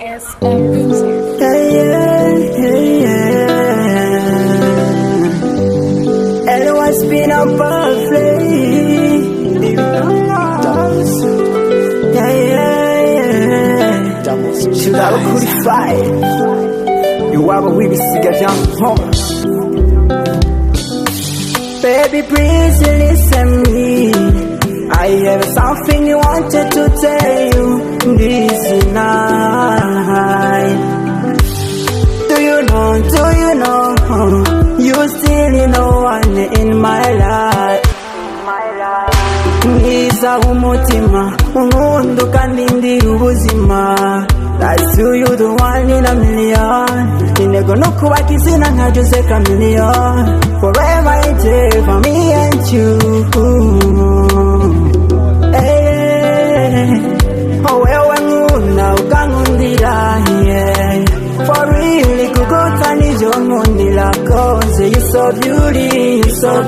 Eloy'sb music. Eloy'sb not perfect. Should I crucify? You have a wee cigar jump home. Baby, please listen me. I have something I wanted to tell you this night. Do you know, you still no one in my life. Niza umutima, ungundu kandi ndi ubuzima. That's who you the one in a million. Inego no kubakizina nka Jose Chameleon. Forever it's here for me and you. Wewe nguna ukangundira, yeah. For real, kukutani jongundira, cause you're so beautiful.